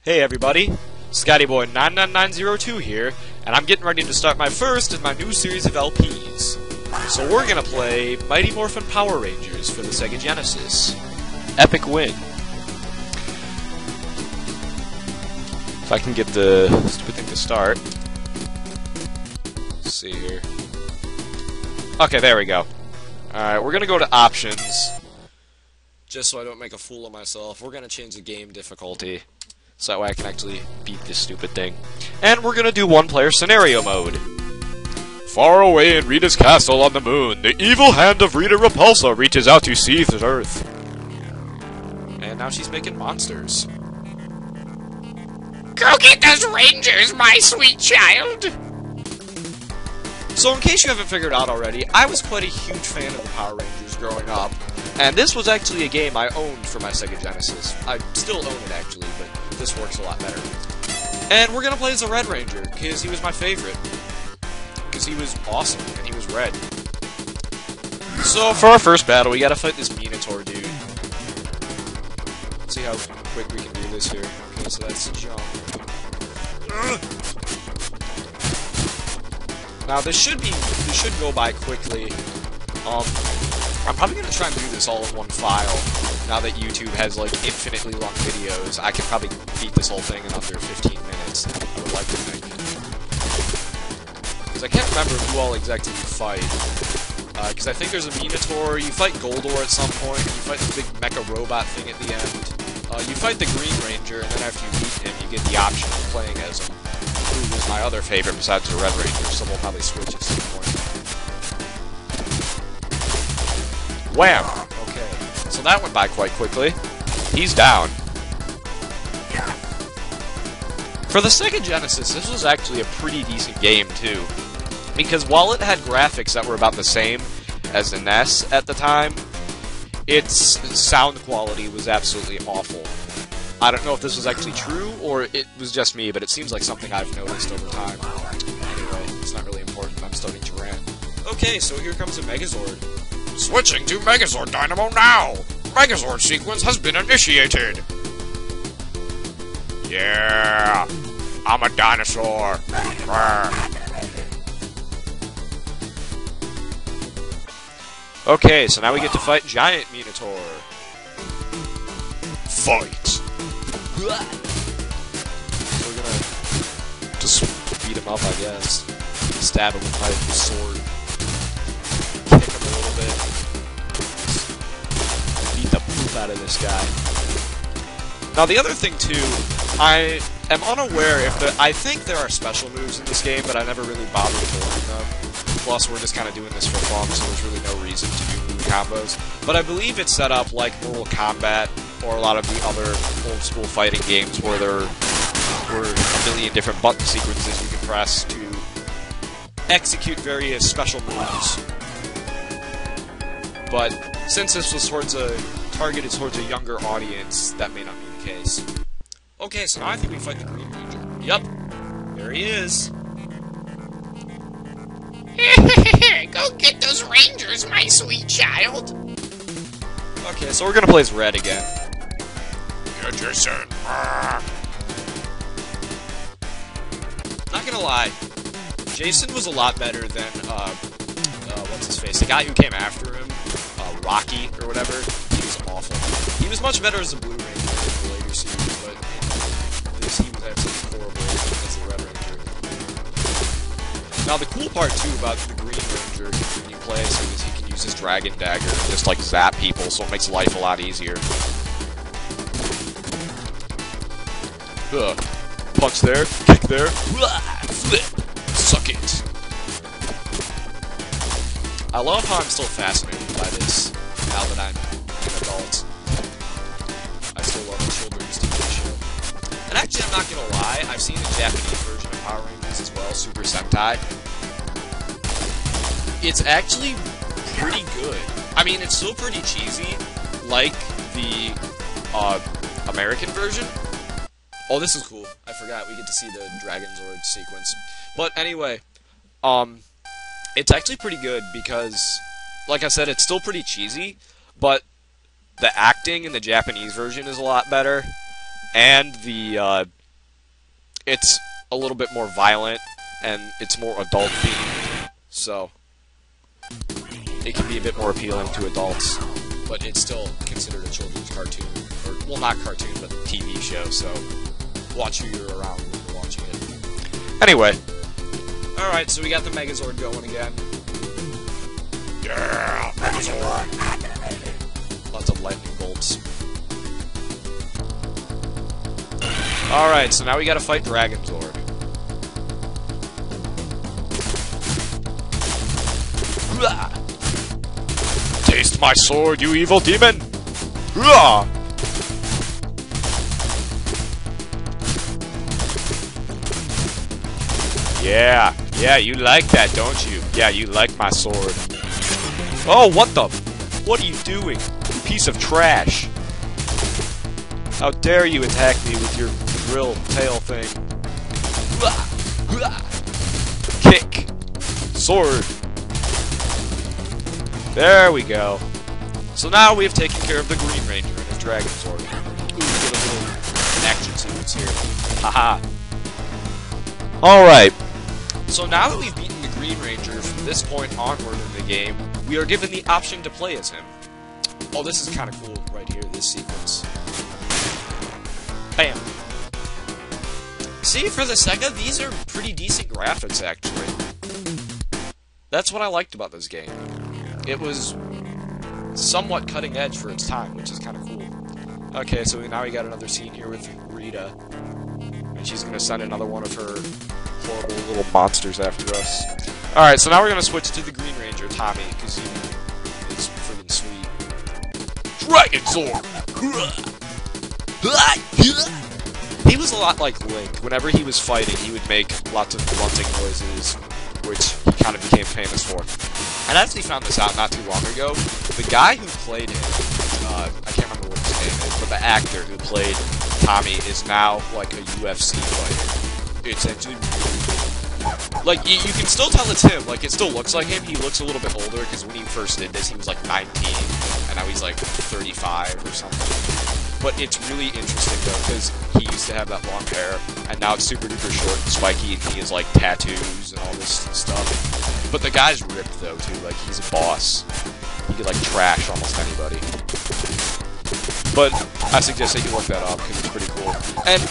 Hey everybody, ScottyBoy99902 here, and I'm getting ready to start my first in my new series of LPs. So we're gonna play Mighty Morphin Power Rangers for the Sega Genesis. Epic win. If I can get the stupid thing to start. Let's see here. Okay, there we go. Alright, we're gonna go to options. Just so I don't make a fool of myself, we're gonna change the game difficulty. So that way I can actually beat this stupid thing. And we're gonna do one-player scenario mode. Far away in Rita's castle on the moon, the evil hand of Rita Repulsa reaches out to seize the Earth. And now she's making monsters. Go get those Rangers, my sweet child! So in case you haven't figured out already, I was quite a huge fan of the Power Rangers growing up. And this was actually a game I owned for my Sega Genesis. I still own it actually, but this works a lot better. And we're gonna play as the Red Ranger, because he was my favorite. Because he was awesome, and he was red. So for our first battle, we gotta fight this Minotaur dude. Let's see how quick we can do this here. Okay, so that's the jump. Now this should go by quickly. I'm probably gonna try and do this all in one file. Now that YouTube has like infinitely long videos, I can probably beat this whole thing in under 15 minutes. I would like to think. Because I can't remember who all exactly you fight. Because I think there's a Minotaur, you fight Goldor at some point, you fight the big mecha robot thing at the end. You fight the Green Ranger, and then after you beat him, you get the option of playing as him. Who was my other favorite besides the Red Ranger, so we'll probably switch at some point. Wham! Okay, so that went by quite quickly. He's down. For the Sega Genesis, this was actually a pretty decent game, too. Because while it had graphics that were about the same as the NES at the time, its sound quality was absolutely awful. I don't know if this was actually true, or it was just me, but it seems like something I've noticed over time. Anyway, it's not really important, I'm starting to rant. Okay, so here comes a Megazord. Switching to Megazord Dynamo now! Megazord sequence has been initiated! Yeah! I'm a dinosaur! Okay, so now we get to fight Giant Minotaur. Fight! We're gonna just beat him up, I guess. Stab him with my sword. Kick him a little bit. Beat the poop out of this guy. Now the other thing too, I am unaware if I think there are special moves in this game, but I never really bothered to learn them. Plus we're just kind of doing this for fun, so there's really no reason to do move combos. But I believe it's set up like Mortal Kombat, or a lot of the other old-school fighting games where there were a million different button sequences you can press to execute various special moves. But since this was targeted towards a younger audience, that may not be the case. Okay, so now I think we fight the Green Ranger. Yep, there he is. Go get those Rangers, my sweet child! Okay, so we're gonna play as Red again. Get your son. Not gonna lie, Jason was a lot better than, what's his face? The guy who came after him, Rocky, or whatever, he was awful. He was much better as a Blue Ranger in the later series, but in this he was absolutely horrible as the Red Ranger. Now the cool part, too, about the Green Ranger, when you play as him, is he can use his Dragon Dagger and just, like, zap people, so it makes life a lot easier. Punch there, kick there, flip, suck it. I love how I'm still fascinated by this, now that I'm an adult. I still love the children's TV show. And actually, I'm not gonna lie, I've seen the Japanese version of Power Rangers as well, Super Sentai. It's actually pretty good. I mean, it's still pretty cheesy, like the American version. Oh, this is cool. I forgot, we get to see the DRAGONZORD sequence. But anyway, it's actually pretty good because, like I said, it's still pretty cheesy, but the acting in the Japanese version is a lot better. and the it's a little bit more violent, and it's more adult themed, so it can be a bit more appealing to adults, but it's still considered a children's cartoon, or, well, not cartoon, but TV show, so watch who you're around when you're watching it. Anyway, alright, so we got the Megazord going again. Yeah, Megazord. Lots of lightning bolts. Alright, so now we gotta fight DRAGONZORD. Taste my sword, you evil demon! Yeah, you like that, don't you? Yeah, you like my sword. Oh, what the? What are you doing? You piece of trash. How dare you attack me with your drill tail thing? Kick. Sword. There we go. So now we've taken care of the Green Ranger and his DRAGONZORD. Ooh, get a little action sequence here. Haha. Alright. So now that we've beaten the Green Ranger from this point onward in the game, we are given the option to play as him. Oh, this is kind of cool right here, this sequence. Bam. See, for the Sega, these are pretty decent graphics, actually. That's what I liked about this game. It was somewhat cutting edge for its time, which is kind of cool. Okay, so now we got another scene here with Rita. And she's going to send another one of her horrible little monsters after us. Alright, so now we're going to switch to the Green Ranger, Tommy, because he is freaking sweet. DRAGONZORD! He was a lot like Link. Whenever he was fighting, he would make lots of grunting noises, which he kind of became famous for. And I actually found this out not too long ago. The guy who played him, I can't remember what his name is, but the actor who played Tommy is now like a UFC fighter. It's actually like, you can still tell it's him. Like, it still looks like him. He looks a little bit older, because when he first did this, he was like 19, and now he's like 35 or something. But it's really interesting, though, because he used to have that long hair, and now it's super duper short and spiky, and he has, like, tattoos and all this stuff. But the guy's ripped, though, too. Like, he's a boss. He could, like, trash almost anybody. But I suggest that you look that up, because it's pretty cool. And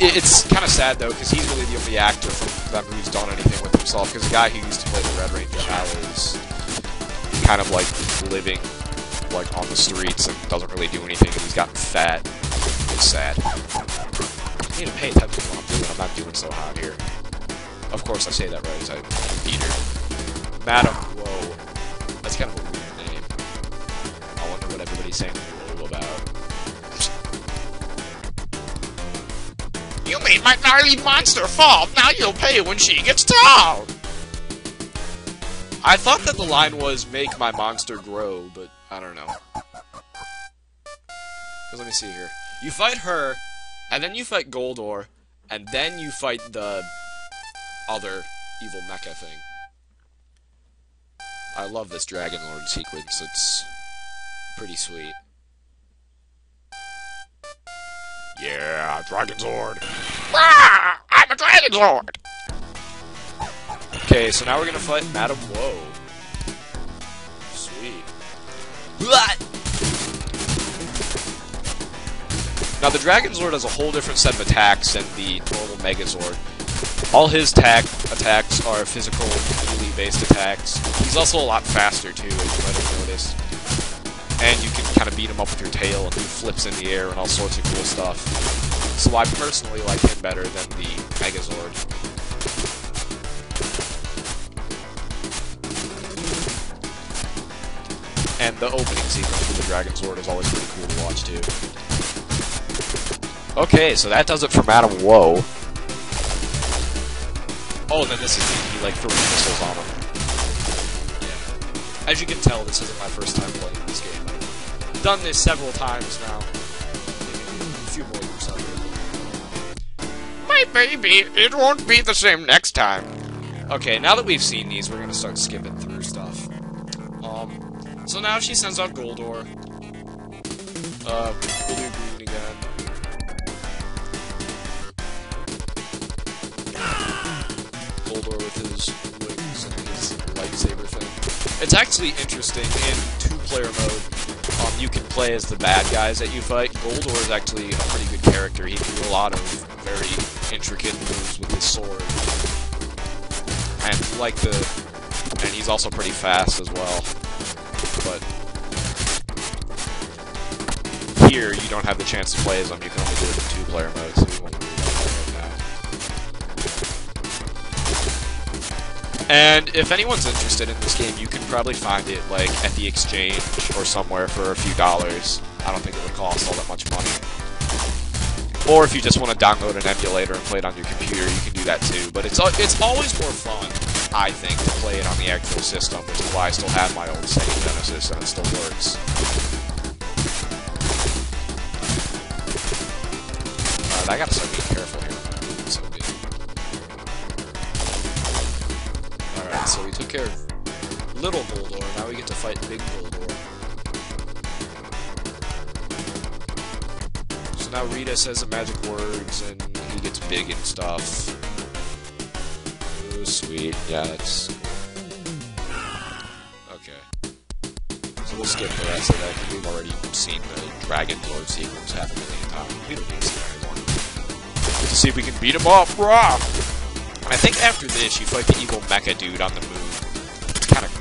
it's kind of sad, though, because he's really the only actor from them who's done anything with himself, because the guy who used to play the Red Ranger now is kind of, like, living like on the streets and doesn't really do anything, and he's gotten fat. It's sad. I need to pay attention to what I'm doing. I'm not doing so hot here. Of course, I say that right as I beat her. Madam Whoa. That's kind of a weird name. I wonder what everybody's saying whoa about. You made my gnarly monster fall! Now you'll pay when she gets tall! I thought that the line was, make my monster grow, but I don't know. Let me see here. You fight her, and then you fight Goldor, and then you fight the other evil mecha thing. I love this Dragon Lord sequence. It's pretty sweet. Yeah, DRAGONZORD! Ah, I'm a DRAGONZORD! Okay, so now we're gonna fight Madam Woe. Sweet. Now the DRAGONZORD has a whole different set of attacks than the normal Megazord. All his attacks are physical, melee-based attacks. He's also a lot faster too, as you might have noticed. And you can kind of beat him up with your tail and do flips in the air and all sorts of cool stuff. So I personally like him better than the Megazord. And the opening sequence for the DRAGONZORD is always pretty cool to watch, too. Okay, so that does it for Madam Woe. Oh, and then this is neat. He, like, throws missiles on him. Yeah. As you can tell, this isn't my first time playing this game. I've done this several times now. Maybe a few more or something. My baby, it won't be the same next time. Okay, now that we've seen these, we're gonna start skipping through stuff. So now she sends out Goldor. We'll do green again. It's actually interesting, in two-player mode, you can play as the bad guys that you fight. Goldor is actually a pretty good character. He can do a lot of very intricate moves with his sword. And and he's also pretty fast as well. But here, you don't have the chance to play as him. You can only do it in two-player mode, so we won't do that right now. And if anyone's interested in this game, you can probably find it, like, at the exchange or somewhere for a few dollars. I don't think it would cost all that much money. Or if you just want to download an emulator and play it on your computer, you can do that too. But it's always more fun, I think, to play it on the actual system, which is why I still have my old Sega Genesis and it still works. I gotta start being careful here. So alright, so we took care of little Goldor, now we get to fight big Goldor. So now Rita says the magic words and he gets big and stuff. Oh, sweet. Yeah, that's... Okay. So we'll skip the rest of that because we've already seen the DRAGONZORD sequence happen a million times. We don't need to see that anymore. To see if we can beat him up, rah! I think after this, you fight the evil mecha dude on the moon. It's kind of cool.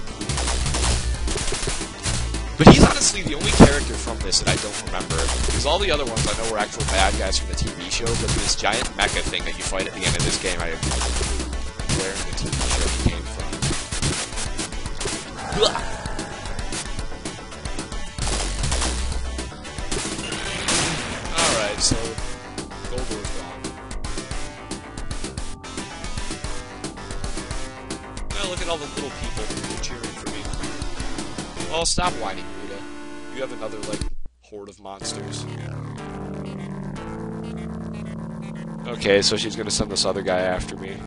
But he's honestly the only character from this that I don't remember. Because all the other ones I know were actual bad guys from the TV show, but this giant mecha thing that you fight at the end of this game, I have no clue where in the TV show he came from. Alright, so Goldor's gone. Look at all the little people who are cheering for me. Oh, stop whining, Rita. You have another, like, horde of monsters. Okay, so she's gonna send this other guy after me.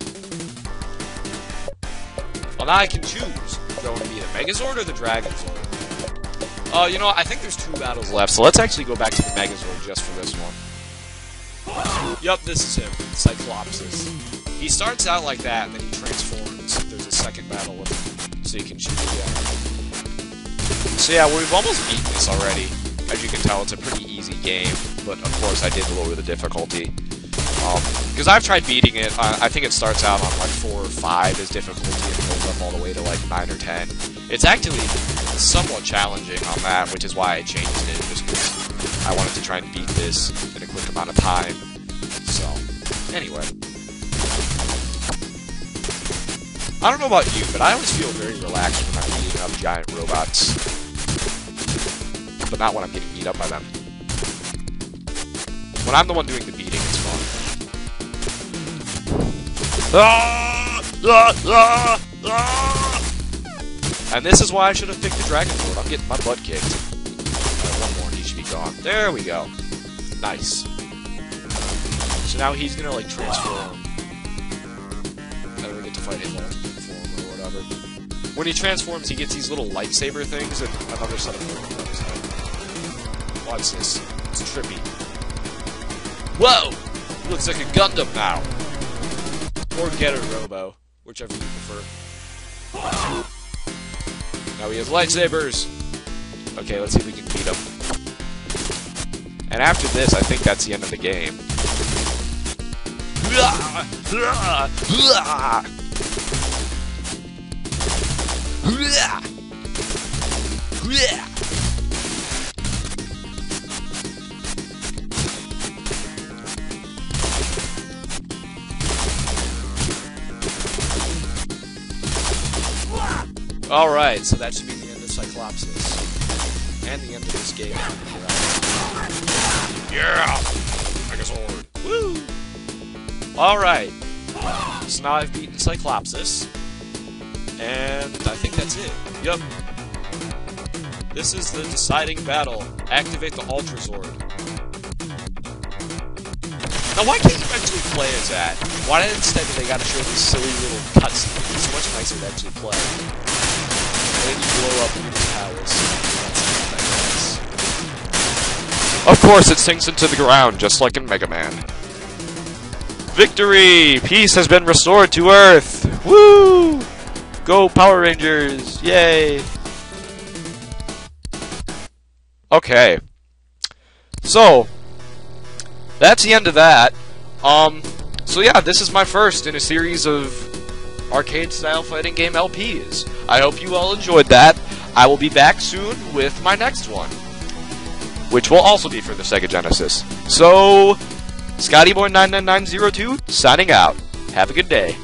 Well, now I can choose. Do I want to be the Megazord or the DRAGONZORD? You know what? I think there's two battles left, so let's actually go back to the Megazord just for this one. Yup, this is him. Cyclopsis. He starts out like that, and then he transforms. There's a second battle with him, so you can shoot again. So yeah, we've almost beaten this already. As you can tell, it's a pretty easy game, but of course I did lower the difficulty. Because I've tried beating it, I think it starts out on like 4 or 5 as difficulty, and goes up all the way to like 9 or 10. It's actually somewhat challenging on that, which is why I changed it, just because I wanted to try and beat this in a quick amount of time. So, anyway. I don't know about you, but I always feel very relaxed when I'm beating up giant robots. But not when I'm getting beat up by them. When I'm the one doing the beating, it's fun. And this is why I should have picked the DRAGONZORD. I'm getting my butt kicked. One more and he should be gone. There we go. Nice. So now he's gonna, like, transform. And then we get to fight him on form or whatever. When he transforms, he gets these little lightsaber things and another set of moves. Watch this. It's trippy. Whoa! Looks like a Gundam now. Or Getter Robo, whichever you prefer. Now he has lightsabers. Okay, let's see if we can beat him. And after this, I think that's the end of the game. Alright, so that should be the end of Cyclopsis. And the end of this game. Yeah! Megazord! Woo! Alright. So now I've beaten Cyclopsis. And I think that's it. Yup. This is the deciding battle. Activate the Ultrazord. Now why can't you actually play as that? Why instead do they gotta show these silly little cutscenes? It's much nicer to actually play. And then you blow up people's powers. Of course, it sinks into the ground, just like in Mega Man. Victory! Peace has been restored to Earth! Woo! Go Power Rangers! Yay! Okay. So, that's the end of that. So yeah, this is my first in a series of arcade-style fighting game LPs. I hope you all enjoyed that. I will be back soon with my next one, which will also be for the Sega Genesis. So, ScottyBoy99902 signing out. Have a good day.